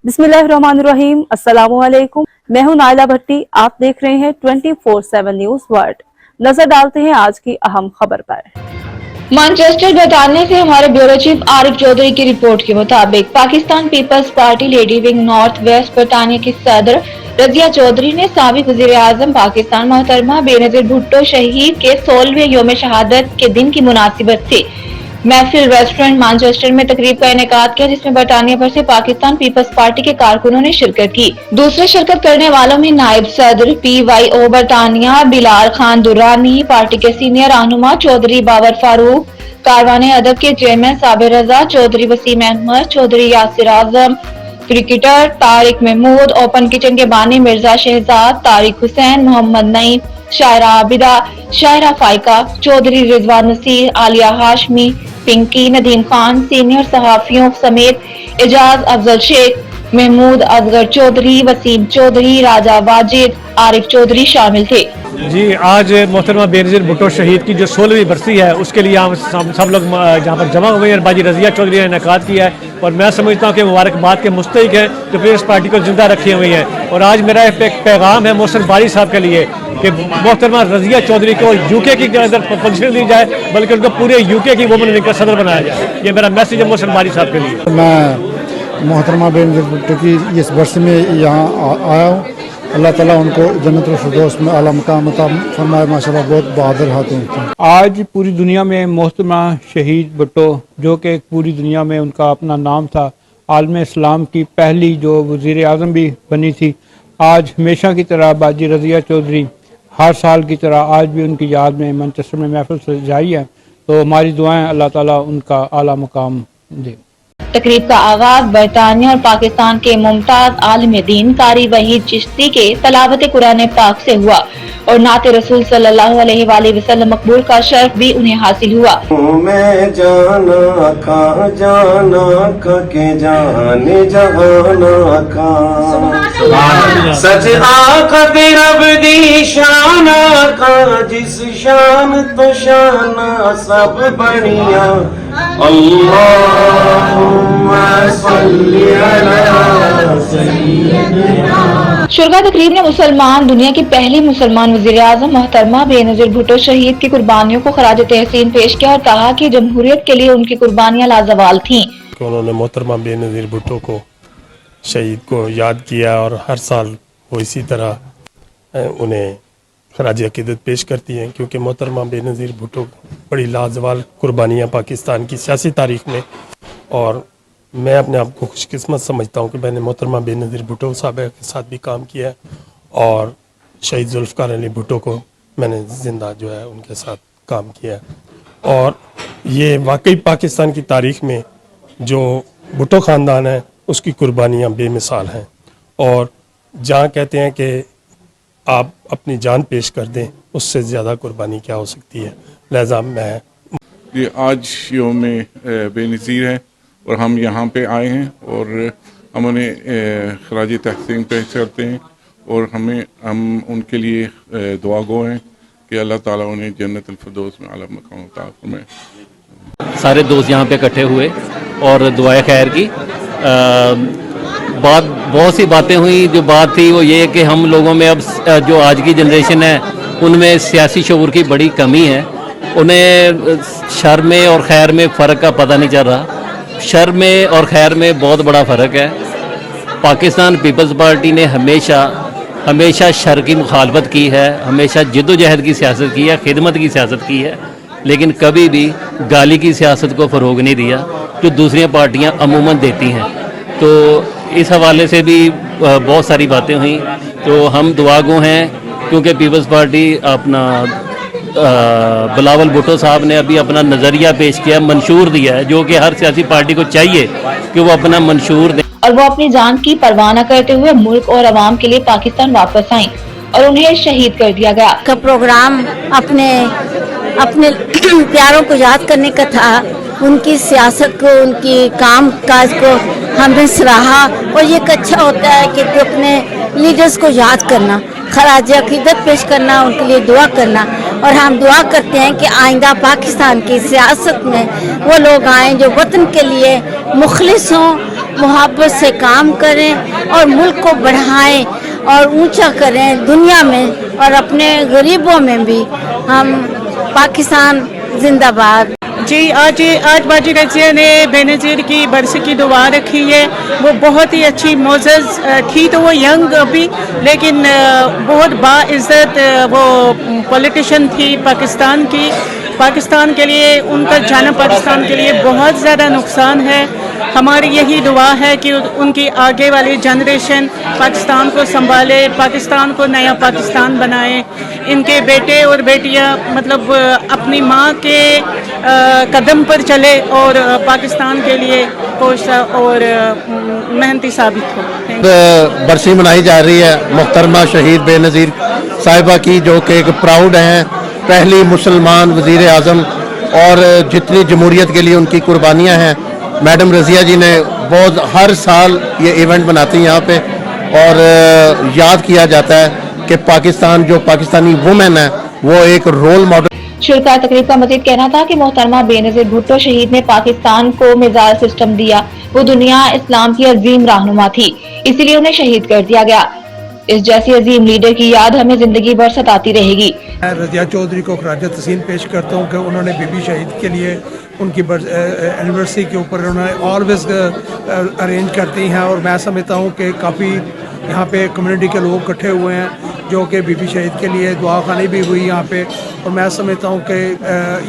बिस्मिल्लाहिर्रहमानिर्रहीम, अस्सलामुअलैकुम। मैं हूं नाइला भट्टी। आप देख रहे हैं 24/7 न्यूज वर्ल्ड। नजर डालते हैं आज की अहम खबर पर। मैनचेस्टर बरतानिया से हमारे ब्यूरो चीफ आरिफ चौधरी की रिपोर्ट के मुताबिक Pakistan peoples party lady wing north west बरतानिया की सदर रजिया चौधरी ने साबिक वज़ीर आज़म पाकिस्तान मोहतरमा बेनज़ीर भुट्टो शहीद के 16वें यौम शहादत के दिन की मुनासिबत से महफिल रेस्टोरेंट मैनचेस्टर में तकरीब का इनेकाद किया, जिसमें बरतानिया भर से पाकिस्तान पीपल्स पार्टी के कारकुनों ने शिरकत की। दूसरे शिरकत करने वालों में नायब सदर PYO बरतानिया बिलाल खान दुर्रानी, पार्टी के सीनियर रहनुमा चौधरी बाबर फारूक, कारवाने अदब के chairman Sabir Raza Chaudhry, Waseem Ahmed Chaudhry, Yasir Azam, cricketer Tariq Mahmood, open kitchen के बानी मिर्जा शहजाद, तारिक हुसैन, मोहम्मद नईम, शायरा आबिदा, शायरा फाइका चौधरी, रिजवान नसीर, आलिया हाशमी, पिंकी, नदीम खान, सीनियर सहाफियों समेत एजाज अफजल शेख, महमूद असगर चौधरी, वसीम चौधरी, राजा वाजिद, आरिफ चौधरी शामिल थे। जी, आज मोहतरमा बेनज़ीर भुट्टो शहीद की जो 16वीं बरसी है, उसके लिए हम सब लोग जहाँ पर जमा हुए हैं। बाजी रजिया चौधरी ने इनेकाद किया है और मैं समझता हूँ कि मुबारकबाद के मुस्तहिक हैं जो पीपल्स पार्टी को जिंदा रखे हुए हैं। और आज मेरा एक पैगाम है मोहसिन बारी साहब के लिए कि मोहतरमा रजिया चौधरी को UK की अंदर पोजीशन दी जाए, बल्कि उनको पूरे UK की वुमेन विंग का सदर बनाया जाए। ये मेरा मैसेज है मोहसिन बारी साहब के लिए। मैं मोहतरमा बेनज़ीर भुट्टो की इस बरस में यहाँ आया हूँ। अल्लाह ताला उनको जन्नतुल फिरदौस में आला मकाम अता फरमाए। माशाल्लाह बहुत बहादुर हाथ हैं। आज पूरी दुनिया में मोहतरमा शहीद भुट्टो, जो कि पूरी दुनिया में उनका अपना नाम था, आलम इस्लाम की पहली जो वज़ीर आज़म भी बनी थी, आज हमेशा की तरह बाजी रजिया चौधरी हर साल की तरह आज भी उनकी याद में मैनचेस्टर में महफिल सजाई है। तो हमारी दुआएं अल्लाह ताला उनका आला मकाम दे। तकरीब का आगाज बरतानिया और पाकिस्तान के मुमताज आलिम दीन कारी वहीद चिश्ती के तलावत कुरान पाक से हुआ और नाते रसूल सल्लल्लाहु अलैहि वसल्लम मकबूल का शर्फ भी उन्हें हासिल हुआ। मैं जाना का के जाने जहाना का सच आका तेरा बदी शाना का, जिस शान तो शाना सब बढ़िया। शुरगा तकरीब ने मुसलमान दुनिया की पहली मुसलमान वज़ीर आज़म मोहतरमा बेनज़ीर भुट्टो शहीद की कुर्बानियों को खराज तहसीन पेश किया और कहा कि जमहूरियत के लिए उनकी कुर्बानियां लाजवाल थीं। उन्होंने मोहतरमा बेनज़ीर भुट्टो को शहीद को याद किया और हर साल वो इसी तरह उन्हें खराज अक़ीदत पेश करती हैं, क्योंकि मोहतरमा बेनज़ीर भुट्टो बड़ी लाजवाल कुर्बानियाँ पाकिस्तान की सियासी तारीख में। और मैं अपने आप को खुशकिस्मत समझता हूँ कि मैंने मोहतरमा बेनज़ीर भुट्टो साहब के साथ भी काम किया है और शहीद जुल्फ़िकार अली भुट्टो को मैंने ज़िंदा जो है उनके साथ काम किया है। और ये वाकई पाकिस्तान की तारीख में जो भुट्टो ख़ानदान है उसकी कुर्बानियाँ बेमिसाल हैं। और जहाँ कहते हैं कि आप अपनी जान पेश कर दें, उससे ज़्यादा कुर्बानी क्या हो सकती है। लिहाजा मैं ये आज यौम बेनज़ीर है और हम यहाँ पे आए हैं और हम उन्हें खराज तहसीन पेश करते हैं और हम उनके लिए दुआ गो हैं कि अल्लाह ताला उन्हें जन्नतुल फिरदौस में आला मकाम अता फरमाए। सारे दोस्त यहाँ पे इकट्ठे हुए और दुआए खैर की बहुत सी बातें हुई। जो बात थी वो ये कि हम लोगों में अब जो आज की जनरेशन है उनमें सियासी शऊर की बड़ी कमी है। उन्हें शर में और खैर में फ़र्क का पता नहीं चल रहा। शर में और खैर में बहुत बड़ा फ़र्क है। पाकिस्तान पीपल्स पार्टी ने हमेशा शर की मुखालफत की है, हमेशा जद्दोजहद की सियासत की है, खिदमत की सियासत की है, लेकिन कभी भी गाली की सियासत को फ़रोग नहीं दिया जो दूसरी पार्टियां अमूमन देती हैं। तो इस हवाले से भी बहुत सारी बातें हुई। तो हम दुआगो हैं क्योंकि पीपल्स पार्टी अपना बिलावल भुट्टो साहब ने अभी अपना नज़रिया पेश किया, मंशूर दिया है, जो कि हर सियासी पार्टी को चाहिए कि वो अपना मंशूर दे और वो अपनी जान की परवाह न करते हुए मुल्क और अवाम के लिए पाकिस्तान वापस आईं और उन्हें शहीद कर दिया गया। का प्रोग्राम अपने प्यारों को याद करने का था, उनकी सियासत को, उनकी काम काज को हमने सराहा। और ये अच्छा होता है कि अपने लीडर्स को याद करना, खराज अक़ीदत पेश करना, उनके लिए दुआ करना। और हम दुआ करते हैं कि आइंदा पाकिस्तान की सियासत में वो लोग आएँ जो वतन के लिए मुखलिस हों मोहब्बत से काम करें और मुल्क को बढ़ाएं और ऊंचा करें दुनिया में और अपने गरीबों में भी। हम पाकिस्तान जिंदाबाद। जी, आज बाजी रज़िया ने बेनज़ीर की बरसी की दुआ रखी है। वो बहुत ही अच्छी मोज़ज़ थी, तो वो यंग अभी, लेकिन बहुत बाइज़्ज़त वो पॉलिटिशियन थी पाकिस्तान की। पाकिस्तान के लिए उनका जाना पाकिस्तान के लिए बहुत ज़्यादा नुकसान है। हमारी यही दुआ है कि उनकी आगे वाली जनरेशन पाकिस्तान को संभाले, पाकिस्तान को नया पाकिस्तान बनाए। इनके बेटे और बेटियां मतलब अपनी माँ के कदम पर चले और पाकिस्तान के लिए कोशिश और मेहनती साबित हो। बरसी मनाई जा रही है मोहतरमा शहीद बेनज़ीर साहिबा की, जो कि एक प्राउड हैं, पहली मुसलमान वज़ीर आज़म, और जितनी जमहूरियत के लिए उनकी कुर्बानियाँ हैं। मैडम रज़िया जी ने बहुत हर साल ये इवेंट बनाती हैं यहाँ पे, और याद किया जाता है कि पाकिस्तान जो पाकिस्तानी वुमेन है वो एक रोल मॉडल। शुरका तकरीब का मजीद कहना था कि मोहतरमा बेनज़ीर भुट्टो शहीद ने पाकिस्तान को मिसाइल सिस्टम दिया। वो दुनिया इस्लाम की अजीम रहनुमा थी, इसीलिए उन्हें शहीद कर दिया गया। इस जैसी अजीम लीडर की याद हमें जिंदगी भर सताती रहेगी। मैं रज़िया चौधरी को खराज तहसीन पेश करता हूँ कि उन्होंने बीबी शहीद के लिए उनकी एनिवर्सरी के ऊपर उन्होंने ऑलवेज अरेंज करती हैं, और मैं समझता हूँ कि काफ़ी यहाँ पे कम्युनिटी के लोग इकट्ठे हुए हैं जो कि बीबी शहीद के लिए दुआ खानी भी हुई यहाँ पे। और मैं समझता हूँ कि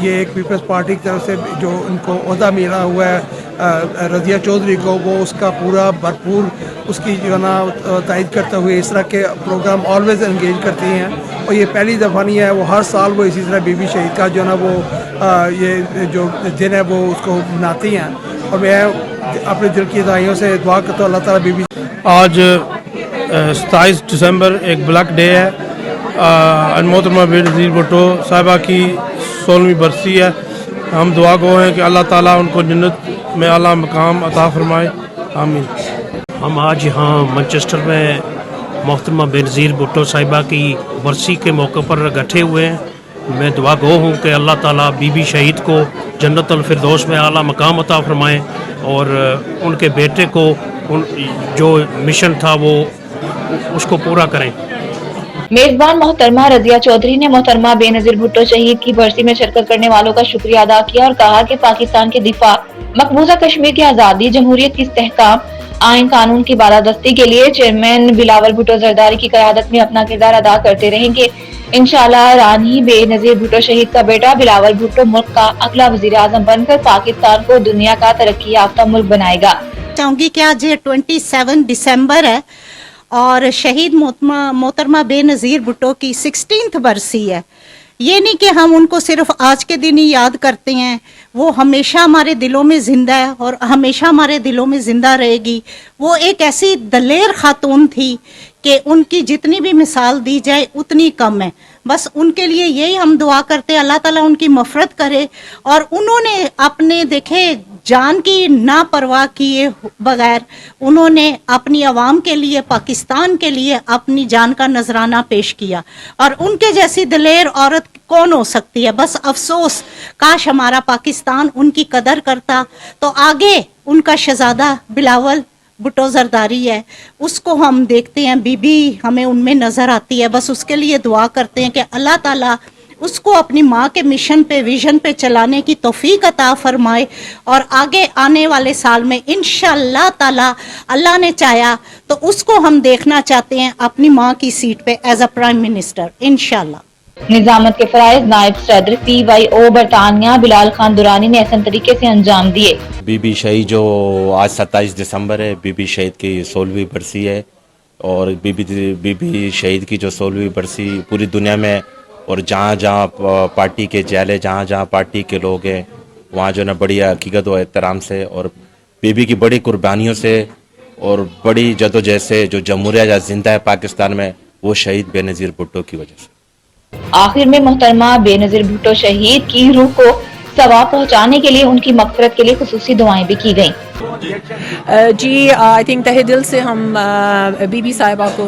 ये एक पीपल्स पार्टी की तरफ से जो उनको ओहदा मिला हुआ है रज़िया चौधरी को, वो उसका पूरा भरपूर उसकी जो है ना तायद करते हुए इस तरह के प्रोग्राम ऑलवेज एंगेज करती हैं। और ये पहली दफ़ा नहीं है, वो हर साल वो इसी तरह बीबी शहीद का जो है ना वो ये जो दिन है वो उसको मनाती हैं। और मैं अपने दिल की दाइयों से दुआ करता हूँ अल्लाह ताला बीबी। आज 27 दिसंबर एक ब्लैक डे है, मोहतरमा बेनज़ीर भुट्टो साहिबा की 16वीं बरसी है। हम दुआ गो हैं कि अल्लाह ताला उनको जन्नत में आला मकाम अता फरमाए, आमीन। हम आज यहाँ मैनचेस्टर में मोहतरमा बेनज़ीर भुट्टो साहिबा की बरसी के मौके पर इकट्ठे हुए हैं। मैं दुआ गो हूँ कि अल्लाह ताला बीबी शहीद को जन्नतुल फिरदौस में आला मकाम अता फरमाए, और उनके बेटे को जो मिशन था वो उसको पूरा करें। मेजबान मोहतरमा रज़िया चौधरी ने मोहतरमा बेनज़ीर भुट्टो शहीद की बरसी में शिरकत करने वालों का शुक्रिया अदा किया और कहा कि पाकिस्तान के दिफा, मकबूजा कश्मीर की आज़ादी, जमहूरियत की इस्तेहकाम, आइन कानून की बालादस्ती के लिए चेयरमैन बिलावल भुट्टो जरदारी की क़यादत में अपना किरदार अदा करते रहेंगे। इंशाअल्लाह रानी बेनज़ीर भुट्टो शहीद का बेटा बिलावल भुट्टो मुल्क का अगला वज़ीर आज़म बनकर पाकिस्तान को दुनिया का तरक्की याफ्ता मुल्क बनाएगा। चाहूँगी कि आज 27 दिसंबर है और शहीद मोहतरमा बेनज़ीर भुट्टो की 16th बरसी है। ये नहीं कि हम उनको सिर्फ आज के दिन ही याद करते हैं, वो हमेशा हमारे दिलों में ज़िंदा है और हमेशा हमारे दिलों में ज़िंदा रहेगी। वो एक ऐसी दलेर खातून थी कि उनकी जितनी भी मिसाल दी जाए उतनी कम है। बस उनके लिए यही हम दुआ करते हैं अल्लाह ताला उनकी मफ़रत करे, और उन्होंने अपने देखे जान की ना परवाह किए बगैर उन्होंने अपनी आवाम के लिए, पाकिस्तान के लिए अपनी जान का नजराना पेश किया, और उनके जैसी दलेर औरत कौन हो सकती है। बस अफसोस काश हमारा पाकिस्तान उनकी कदर करता। तो आगे उनका शहजादा बिलावल भुट्टो जरदारी है, उसको हम देखते हैं, बीबी हमें उनमें नज़र आती है। बस उसके लिए दुआ करते हैं कि अल्लाह ताला उसको अपनी माँ के मिशन पे, विजन पे चलाने की तौफीक अता फरमाए, और आगे आने वाले साल में इंशाअल्लाह ताला अल्लाह ने चाहा तो उसको हम देखना चाहते हैं अपनी माँ की सीट पे एज अ प्राइम मिनिस्टर इंशाअल्लाह। निजामत के फराइज नायब सदर PYO बरतानिया बिलाल खान दुरानी ने ऐसे तरीके से अंजाम दिए। बीबी शहीद जो आज 27 दिसंबर है, बीबी शहीद की 16वीं बरसी है, और बीबी शहीद की जो 16वीं बरसी पूरी दुनिया में, और जहाँ जहाँ पार्टी के जैले, जहाँ जहाँ पार्टी के लोग हैं, वहाँ जो ना बड़ी हकीकत व एहतराम से और बीबी की बड़ी कुर्बानियों से और बड़ी जदोजहद से जो जमहूरियत जिंदा है पाकिस्तान में, वो शहीद बेनज़ीर भुट्टो की वजह से। आखिर में मोहतरमा बेनज़ीर भुट्टो शहीद की रूह को सवाब पहुँचाने के लिए उनकी मग़फ़िरत के लिए खुसूसी दुआएं भी की गयी। جی آئی تھنک تہ دل سے ہم بی بی صاحبہ کو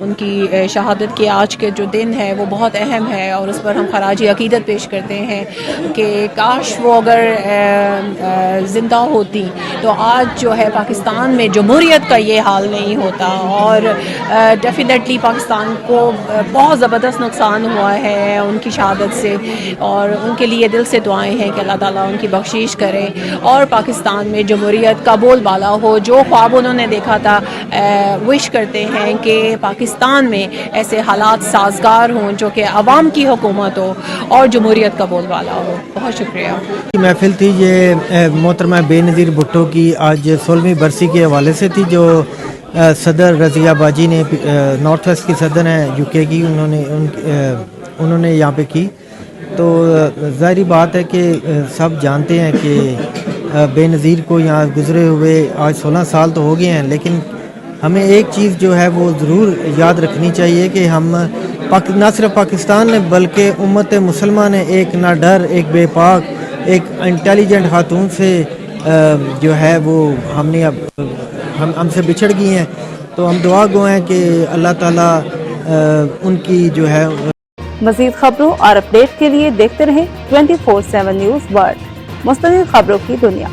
ان کی شہادت کے آج کے جو دن ہے وہ بہت اہم ہے اور اس پر ہم خراج عقیدت پیش کرتے ہیں کہ کاش وہ اگر زندہ ہوتی تو آج جو ہے پاکستان میں جمہوریت کا یہ حال نہیں ہوتا اور ڈیفینیٹلی پاکستان کو بہت زبردست نقصان ہوا ہے ان کی شہادت سے اور ان کے لیے دل سے دعائیں ہیں کہ اللہ تعالیٰ ان کی بخشش کرے اور پاکستان میں جمہوریت کا بول بالا ہو. جو خواب انہوں نے دیکھا تھا وش کرتے ہیں کہ پاکستان میں ایسے حالات سازگار ہوں جو کہ عوام کی حکومت ہو اور جمہوریت کا بول بالا ہو. بہت شکریہ. محفل تھی یہ محترمہ بے نظیر بھٹو کی آج 16ویں برسی کے حوالے سے تھی جو صدر رضیہ باجی نے نارتھ ویسٹ کی صدر ہیں یو کے کی انہوں نے یہاں پہ کی. تو ظاہری بات ہے کہ سب جانتے ہیں کہ بے نظیر کو یہاں گزرے ہوئے آج 16 سال تو ہو گئے ہیں لیکن ہمیں ایک چیز جو ہے وہ ضرور یاد رکھنی چاہیے کہ ہم نہ صرف پاکستان نے بلکہ امت مسلمہ نے ایک نہ ڈر ایک بے پاک ایک انٹیلیجنٹ خاتون سے جو ہے وہ ہم سے بچھڑ گئی ہیں. تو ہم دعا گو ہیں کہ اللہ تعالیٰ ان کی جو ہے. مزید خبروں اور اپڈیٹ کے لیے دیکھتے رہیں 24/7 نیوز ورلڈ، مستند خبروں کی دنیا.